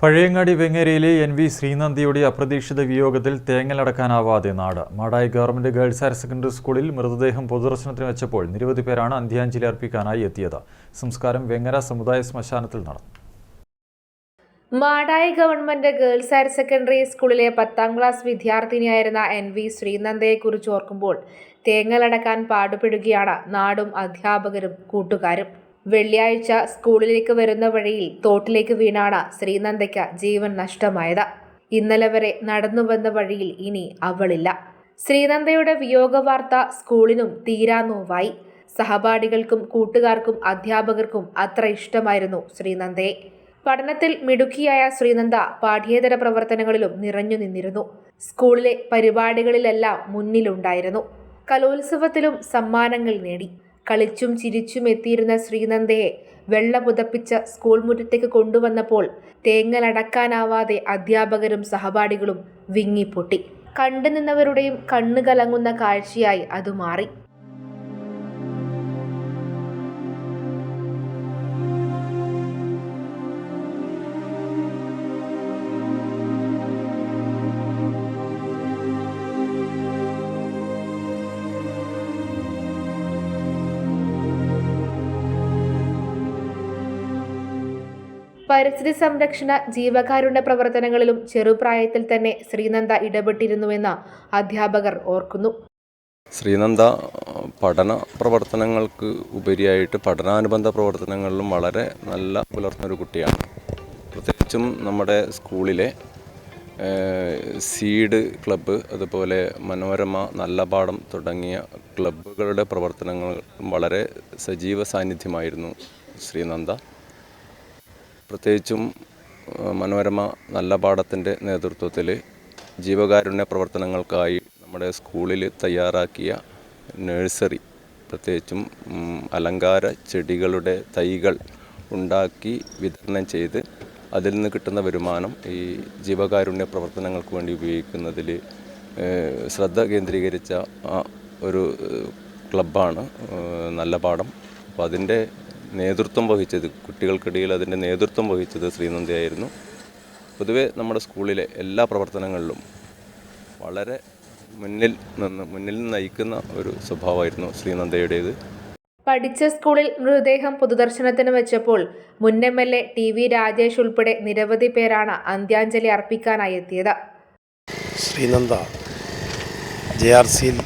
Pazhayangadi വെങ്ങേരിയിലെ NV ശ്രീനന്ദിയുടെ അപ്രതീക്ഷിത വിയോഗത്തിൽ തേങ്ങലടക്കാനാവാതെ നാട്. Madayi government girls higher secondary സ്കൂളിൽ മൃതദേഹം പൊതുദർശനത്തിന് വെച്ചപ്പോൾ നിരവധി പേരാണ് അന്ത്യാഞ്ജലി അർപ്പിക്കാനായി എത്തിയത്. സംസ്കാരം വെങ്ങര സമുദായ ശ്മശാനത്തിൽ നടന്നു. Madayi government girls higher secondary സ്കൂളിലെ 10ാം ക്ലാസ് വിദ്യാർത്ഥിനിയായിരുന്ന NV ശ്രീനന്ദയെക്കുറിച്ച് ഓർക്കുമ്പോൾ തേങ്ങലടക്കാൻ പാടുപെടുകയാണ് നാടും അധ്യാപകരും കൂട്ടുകാരും. വെള്ളിയാഴ്ച സ്കൂളിലേക്ക് വരുന്ന വഴിയിൽ തോട്ടിലേക്ക് വീണാണ് ശ്രീനന്ദയ്ക്ക് ജീവൻ നഷ്ടമായത്. ഇന്നലെ വരെ നടന്നു വന്ന വഴിയിൽ ഇനി അവളില്ല. ശ്രീനന്ദയുടെ വിയോഗ വാർത്ത സ്കൂളിനും തീരാനോവായി. സഹപാഠികൾക്കും കൂട്ടുകാർക്കും അധ്യാപകർക്കും അത്ര ഇഷ്ടമായിരുന്നു ശ്രീനന്ദയെ. പഠനത്തിൽ മിടുക്കിയായ ശ്രീനന്ദ പാഠ്യേതര പ്രവർത്തനങ്ങളിലും നിറഞ്ഞു നിന്നിരുന്നു. സ്കൂളിലെ പരിപാടികളിലെല്ലാം മുന്നിലുണ്ടായിരുന്നു. കലോത്സവത്തിലും സമ്മാനങ്ങൾ നേടി. കളിച്ചും ചിരിച്ചും എത്തിയിരുന്ന ശ്രീനന്ദയെ വെള്ള പുതപ്പിച്ച സ്കൂൾ മുറ്റത്തേക്ക് കൊണ്ടുവന്നപ്പോൾ തേങ്ങലടക്കാനാവാതെ അധ്യാപകരും സഹപാഠികളും വിങ്ങിപ്പൊട്ടി. കണ്ടുനിന്നവരുടെയും കണ്ണു കലങ്ങുന്ന കാഴ്ചയായി അത് മാറി. പരിസ്ഥിതി സംരക്ഷണ ജീവകാരുണ്യ പ്രവർത്തനങ്ങളിലും ചെറുപ്രായത്തിൽ തന്നെ ശ്രീനന്ദ ഇടപെട്ടിരുന്നുവെന്ന് അധ്യാപകർ ഓർക്കുന്നു. ശ്രീനന്ദ പഠന പ്രവർത്തനങ്ങൾക്ക് ഉപരിയായിട്ട് പഠനാനുബന്ധ പ്രവർത്തനങ്ങളിലും വളരെ നല്ല പുലർത്തുന്നൊരു കുട്ടിയാണ്. പ്രത്യേകിച്ചും നമ്മുടെ സ്കൂളിലെ സീഡ് ക്ലബ്ബ്, അതുപോലെ മനോരമ, നല്ല പാഠം തുടങ്ങിയ ക്ലബ്ബുകളുടെ പ്രവർത്തനങ്ങൾ വളരെ സജീവ സാന്നിധ്യമായിരുന്നു ശ്രീനന്ദ. പ്രത്യേകിച്ചും മനോരമ നല്ല പാഠത്തിൻ്റെ നേതൃത്വത്തിൽ ജീവകാരുണ്യ പ്രവർത്തനങ്ങൾക്കായി നമ്മുടെ സ്കൂളിൽ തയ്യാറാക്കിയ നഴ്സറി, പ്രത്യേകിച്ചും അലങ്കാര ചെടികളുടെ തൈകൾ ഉണ്ടാക്കി വിതരണം ചെയ്ത് അതിൽ നിന്ന് കിട്ടുന്ന വരുമാനം ഈ ജീവകാരുണ്യ പ്രവർത്തനങ്ങൾക്ക് വേണ്ടി ഉപയോഗിക്കുന്നതിൽ ശ്രദ്ധ കേന്ദ്രീകരിച്ച ഒരു ക്ലബ്ബാണ് നല്ല പാഠം. അപ്പോൾ അതിൻ്റെ നേതൃത്വം വഹിച്ചത്, കുട്ടികൾക്കിടയിൽ അതിൻ്റെ നേതൃത്വം വഹിച്ചത് ശ്രീനന്ദയായിരുന്നു. പൊതുവെ നമ്മുടെ സ്കൂളിലെ എല്ലാ പ്രവർത്തനങ്ങളിലും വളരെ മുന്നിൽ നിന്ന് നയിക്കുന്ന ഒരു സ്വഭാവമായിരുന്നു ശ്രീനന്ദയുടേത്. പഠിച്ച സ്കൂളിൽ മൃതദേഹം പൊതുദർശനത്തിന് വെച്ചപ്പോൾ മുൻ MLA TV രാജേഷ് ഉൾപ്പെടെ നിരവധി പേരാണ് അന്ത്യാഞ്ജലി അർപ്പിക്കാനായി എത്തിയത്. ശ്രീനന്ദ JRCയിൽ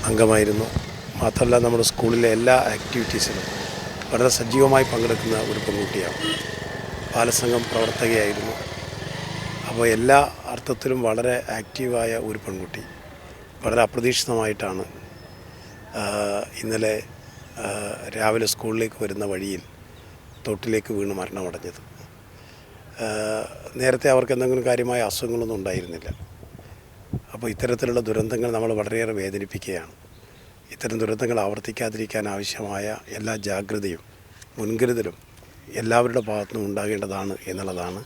അംഗമായിരുന്നു. മാത്രമല്ല നമ്മുടെ സ്കൂളിലെ എല്ലാ ആക്ടിവിറ്റീസിലും വളരെ സജീവമായി പങ്കെടുക്കുന്ന ഒരു പെൺകുട്ടിയാണ്. ബാലസംഘം പ്രവർത്തകയായിരുന്നു. അപ്പോൾ എല്ലാ അർത്ഥത്തിലും വളരെ ആക്റ്റീവായ ഒരു പെൺകുട്ടി. വളരെ അപ്രതീക്ഷിതമായിട്ടാണ് ഇന്നലെ രാവിലെ സ്കൂളിലേക്ക് വരുന്ന വഴിയിൽ തോട്ടിലേക്ക് വീണ് മരണമടഞ്ഞത്. നേരത്തെ അവർക്ക് എന്തെങ്കിലും കാര്യമായ അസുഖങ്ങളൊന്നും ഉണ്ടായിരുന്നില്ല. അപ്പോൾ ഇത്തരത്തിലുള്ള ദുരന്തങ്ങൾ നമ്മൾ വളരെയേറെ വേദനിപ്പിക്കുകയാണ്. ഇത്തരം ദുരന്തങ്ങൾ ആവർത്തിക്കാതിരിക്കാൻ ആവശ്യമായ എല്ലാ ജാഗ്രതയും മുൻകരുതലും എല്ലാവരുടെ ഭാഗത്തുനിന്നും ഉണ്ടാകേണ്ടതാണ് എന്നുള്ളതാണ്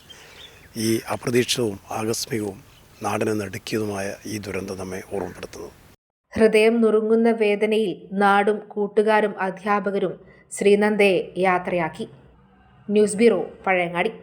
ഈ അപ്രതീക്ഷിതവും ആകസ്മികവും നാടിനെ നടുക്കിയതുമായ ഈ ദുരന്തം നമ്മെ ഓർമ്മപ്പെടുത്തുന്നത്. ഹൃദയം നുറുങ്ങുന്ന വേദനയിൽ നാടും കൂട്ടുകാരും അധ്യാപകരും ശ്രീനന്ദയെ യാത്രയാക്കി. News bureau, Pazhayangadi.